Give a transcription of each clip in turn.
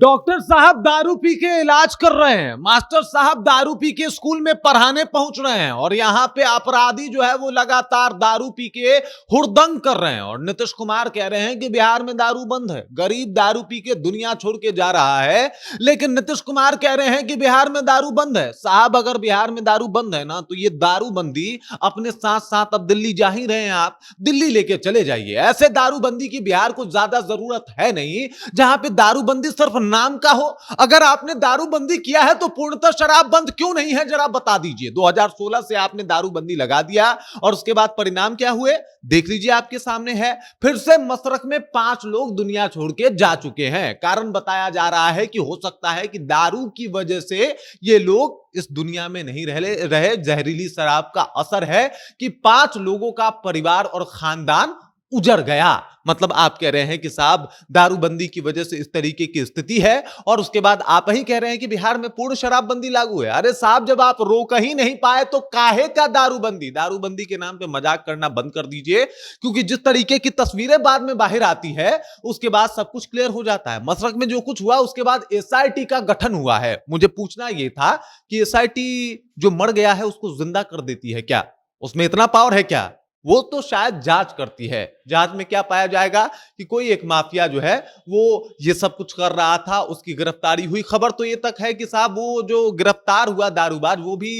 Doctor साहब दारू P के इलाज कर रहे हैं, मास्टर साहब दारू पी के स्कूल में पढ़ाने पहुंच रहे हैं और यहाँ पे अपराधी जो है वो लगातार दारू पी के हुड़दंग कर रहे हैं। और नीतीश कुमार कह रहे हैं कि बिहार में दारू बंद है, गरीब दारू पी के दुनिया छोड़ के जा रहा है। लेकिन नीतीश कुमार कह रहे हैं कि बिहार में दारू बंद है। साहब अगर बिहार में दारू बंद है ना, तो ये दारू बंदी अपने साथ साथ अब दिल्ली जा ही रहे हैं, आप दिल्ली लेके चले जाइए। ऐसे दारू बंदी की बिहार को ज्यादा जरूरत है नहीं, जहां पे दारू बंदी सिर्फ नाम का हो। अगर आपने दारूबंदी किया है तो पूर्णतः शराब बंद क्यों नहीं है, जरा बता दीजिए। 2016 से आपने दारूबंदी लगा दिया और उसके बाद परिणाम क्या हुए देख लीजिए, आपके सामने है। फिर से मशरक में 5 लोग दुनिया छोड़ के जा चुके हैं। कारण बताया जा रहा है कि हो सकता है कि दारू की वजह से ये लोग इस दुनिया में नहीं रहे। जहरीली शराब का असर है कि 5 लोगों का परिवार और खानदान उजड़ गया। मतलब आप कह रहे हैं कि साहब दारूबंदी की वजह से इस तरीके की स्थिति है, और उसके बाद आप ही कह रहे हैं कि बिहार में पूर्ण शराबबंदी लागू है। अरे साहब, जब आप रोक ही नहीं पाए तो काहे का दारूबंदी? दारूबंदी के नाम पे मजाक करना बंद कर दीजिए, क्योंकि जिस तरीके की तस्वीरें बाद में बाहर आती है उसके बाद सब कुछ क्लियर हो जाता है। मशरक में जो कुछ हुआ उसके बाद एसआईटी का गठन हुआ है। मुझे पूछना यह था कि एसआईटी जो मर गया है उसको जिंदा कर देती है क्या? उसमें इतना पावर है क्या? वो तो शायद जांच करती है। जांच में क्या पाया जाएगा कि कोई एक माफिया जो है वो ये सब कुछ कर रहा था, उसकी गिरफ्तारी हुई। खबर तो ये तक है कि साहब वो जो गिरफ्तार हुआ दारूबाज वो भी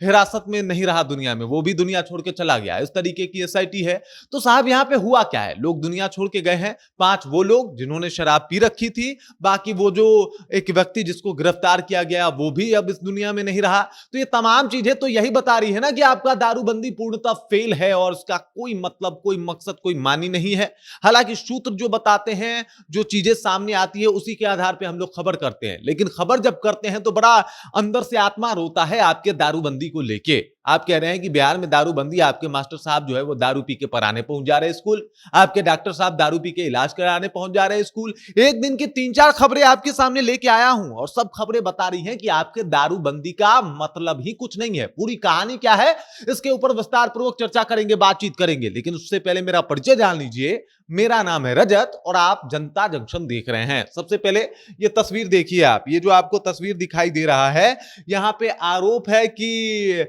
हिरासत में नहीं रहा दुनिया में, वो भी दुनिया छोड़ के चला गया। इस तरीके की एसआईटी है। तो साहब यहाँ पे हुआ क्या है? लोग दुनिया छोड़ के गए हैं। 5 वो लोग जिन्होंने शराब पी रखी थी, बाकी वो जो एक व्यक्ति जिसको गिरफ्तार किया गया वो भी अब इस दुनिया में नहीं रहा। तो ये तमाम चीजें तो यही बता रही है ना कि आपका दारूबंदी पूर्णतः फेल है और इसका कोई मतलब, कोई मकसद, कोई मानी नहीं है। हालांकि सूत्र जो बताते हैं, जो चीजें सामने आती है उसी के आधार पे हम लोग खबर करते हैं। लेकिन खबर जब करते हैं तो बड़ा अंदर से आत्मा रोता है आपके दारूबंदी को लेके। आप कह रहे हैं कि बिहार में दारूबंदी, आपके मास्टर साहब जो है वो दारू पी के पढ़ाने पहुंच जा रहे हैं स्कूल, आपके डॉक्टर साहब दारू पी के इलाज कराने पहुंच जा रहे हैं स्कूल। एक दिन की 3-4 खबरें आपके सामने लेके आया हूं और सब खबरें बता रही हैं कि आपके दारूबंदी का मतलब ही कुछ नहीं है। पूरी कहानी क्या है इसके ऊपर विस्तार पूर्वक चर्चा करेंगे, बातचीत करेंगे। लेकिन उससे पहले मेरा परिचय जान लीजिए। मेरा नाम है रजत और आप जनता जंक्शन देख रहे हैं। सबसे पहले ये तस्वीर देखिए आप, ये जो आपको तस्वीर दिखाई दे रहा है, यहां पे आरोप है कि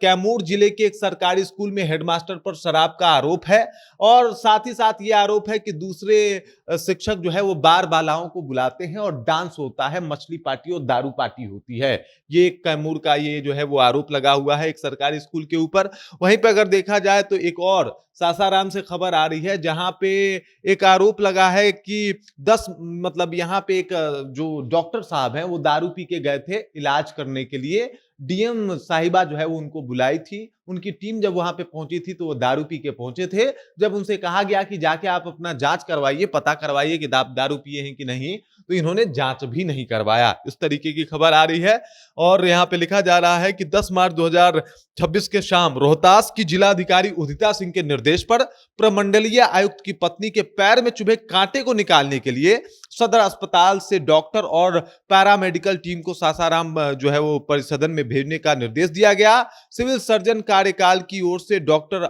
कैमूर जिले के एक सरकारी स्कूल में हेडमास्टर पर शराब का आरोप है। और साथ ही साथ ये आरोप है कि दूसरे शिक्षक जो है वो बार बालाओं को बुलाते हैं और डांस होता है, मछली पार्टी और दारू पार्टी होती है। ये कैमूर का ये जो है वो आरोप लगा हुआ है एक सरकारी स्कूल के ऊपर। वहीं पे अगर देखा जाए तो एक और सासाराम से खबर आ रही है, जहां पे एक आरोप लगा है कि 10 मतलब यहां पे एक जो डॉक्टर साहब हैं वो दारू पी के गए थे इलाज करने के लिए। डीएम साहिबा जो है वो उनको बुलाई थी। उनकी टीम जब वहां पे पहुंची थी तो वो दारू पी के पहुंचे थे। जब उनसे कहा गया कि जाके आप अपना जांच करवाइए, पता करवाइए कि आप दारू पिए हैं कि नहीं, तो इन्होंने जांच भी नहीं करवाया। इस तरीके की खबर आ रही है। और यहां पे लिखा जा रहा है कि 10 मार्च 2026 के शाम रोहतास की जिलाधिकारी उदिता सिंह के निर्देश पर प्रमंडलीय आयुक्त की पत्नी के पैर में चुभे कांटे को निकालने के लिए सदर अस्पताल से डॉक्टर और पैरामेडिकल टीम को सासाराम जो है वो परिसदन में भेजने का निर्देश दिया गया। सिविल सर्जन कार्यकाल की ओर से डॉक्टर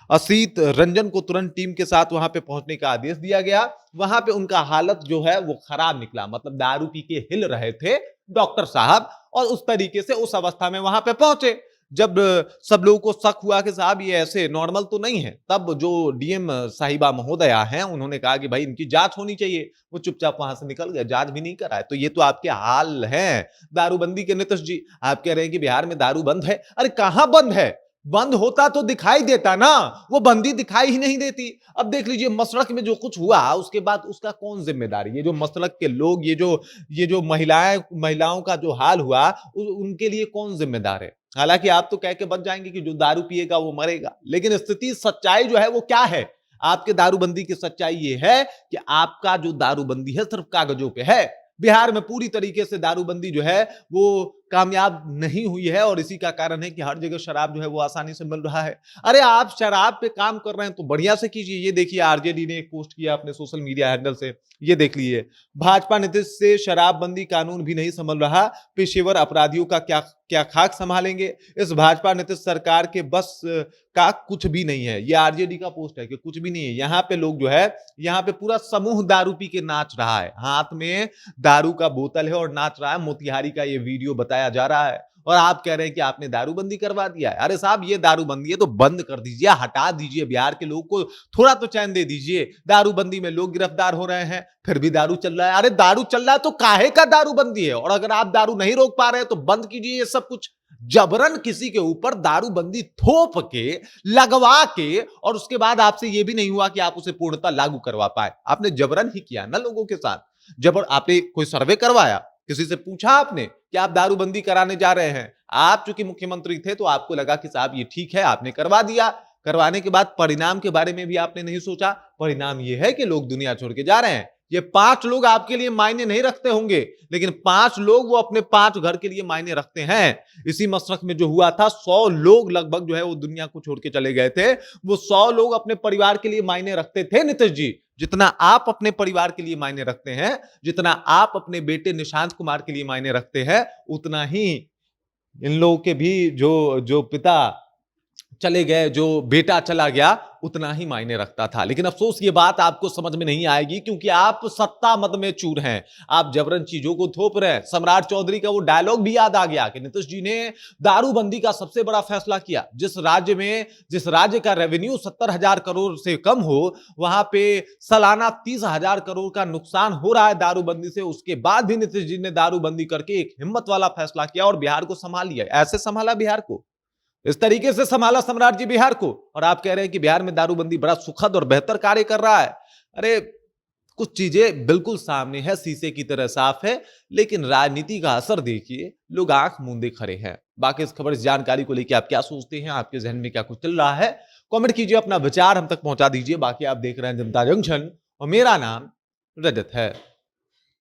असीत रंजन को तुरंत टीम के साथ वहां पे पहुंचने का आदेश दिया गया। वहां पे उनका हालत जो है वो खराब निकला, मतलब दारू पी के हिल रहे थे डॉक्टर साहब और उस तरीके से उस अवस्था में वहां पे पहुंचे। जब सब लोगों को शक हुआ कि साहब ये ऐसे नॉर्मल तो नहीं है, तब जो डीएम साहिबा महोदया हैं उन्होंने कहा कि भाई इनकी जांच होनी चाहिए। वो चुपचाप वहां से निकल गए, जांच भी नहीं कराए। तो ये तो आपके हाल हैं दारूबंदी के नीतीश जी। आप कह रहे हैं कि बिहार में दारू बंद है, अरे कहां बंद है? बंद होता तो दिखाई देता ना, वो बंदी दिखाई ही नहीं देती। अब देख लीजिए मशरक में जो कुछ हुआ उसके बाद उसका कौन जिम्मेदारी? ये जो मशरक के लोग, ये जो महिलाओं का जो हाल हुआ उनके लिए कौन जिम्मेदार है? हालांकि आप तो कह के बच जाएंगे कि जो दारू पिएगा वो मरेगा, लेकिन स्थिति, सच्चाई जो है वो क्या है? आपके दारूबंदी की सच्चाई ये है कि आपका जो दारूबंदी है सिर्फ कागजों पे है। बिहार में पूरी तरीके से दारूबंदी जो है वो कामयाब नहीं हुई है और इसी का कारण है कि हर जगह शराब जो है वो आसानी से मिल रहा है। अरे आप शराब पे काम कर रहे हैं तो बढ़िया से कीजिए। ये देखिए आरजेडी ने एक पोस्ट किया अपने सोशल मीडिया हैंडल से, ये देख लीजिए। भाजपा नीतीश से शराबबंदी कानून भी नहीं संभल रहा, पेशेवर अपराधियों का क्या क्या खाक संभालेंगे। इस भाजपा नीतीश सरकार के बस का कुछ भी नहीं है। ये आरजेडी का पोस्ट है कि कुछ भी नहीं है। यहाँ पे लोग जो है, यहाँ पे पूरा समूह दारू पी के नाच रहा है, हाथ में दारू का बोतल है और नाच रहा है। मोतिहारी का ये वीडियो बताया जा रहा है और आप कह रहे हैं कि आपने दारूबंदी करवा दिया है। अरे साहब ये दारूबंदी है तो बंद कर दीजिए, हटा दीजिए। बिहार के लोगों को थोड़ा तो चैन दे दीजिए। दारूबंदी में लोग गिरफ्तार हो रहे हैं, फिर भी दारू चल रहा है। अरे दारू चल रहा है तो काहे का दारूबंदी है? और अगर आप दारू नहीं रोक पा रहे हैं तो बंद कीजिए ये सब कुछ। जबरन किसी के ऊपर दारूबंदी थोप के, लगवा के, और उसके बाद आपसे यह भी नहीं हुआ कि आप उसे पूर्णतः लागू करवा पाए। आपने जबरन ही किया ना लोगों के साथ। जबर आपने कोई सर्वे करवाया? किसी से पूछा आपने कि आप दारूबंदी कराने जा रहे हैं? आप चूंकि मुख्यमंत्री थे तो आपको लगा कि साहब ये ठीक है, आपने करवा दिया। करवाने के बाद परिणाम के बारे में भी आपने नहीं सोचा। परिणाम यह है कि लोग दुनिया छोड़ के जा रहे हैं। ये 5 लोग आपके लिए मायने नहीं रखते होंगे, लेकिन 5 लोग वो अपने 5 घर के लिए मायने रखते हैं। इसी मशरक में जो हुआ था, 100 लोग लगभग जो है वो दुनिया को छोड़ के चले गए थे। वो 100 लोग अपने परिवार के लिए मायने रखते थे नीतीश जी, जितना आप अपने परिवार के लिए मायने रखते हैं, जितना आप अपने बेटे निशांत कुमार के लिए मायने रखते हैं, उतना ही इन लोगों के भी जो पिता चले गए, जो बेटा चला गया, उतना ही मायने रखता था। लेकिन अफसोस ये बात आपको समझ में नहीं आएगी क्योंकि आप सत्ता मद में चूर हैं। आप जबरन चीजों को थोप रहे हैं। सम्राट चौधरी का वो डायलॉग भी याद आ गया कि नीतीश जी ने दारूबंदी का सबसे बड़ा फैसला किया। जिस राज्य का रेवेन्यू 70,000 करोड़ से कम हो, वहां पे सालाना 30,000 करोड़ का नुकसान हो रहा है दारूबंदी से। उसके बाद भी नीतीश जी ने दारूबंदी करके एक हिम्मत वाला फैसला किया और बिहार को संभाल लिया। ऐसे संभाला बिहार को, इस तरीके से संभाला सम्राट जी बिहार को। और आप कह रहे हैं कि बिहार में दारूबंदी बड़ा सुखद और बेहतर कार्य कर रहा है। अरे कुछ चीजें बिल्कुल सामने है, शीशे की तरह साफ है, लेकिन राजनीति का असर देखिए, लोग आंख मूंदे खड़े हैं। बाकी इस खबर, इस जानकारी को लेकर आप क्या सोचते हैं? आपके जहन में क्या कुछ चल रहा है? कमेंट कीजिए, अपना विचार हम तक पहुंचा दीजिए। बाकी आप देख रहे हैं जनता जंक्शन और मेरा नाम रजत है।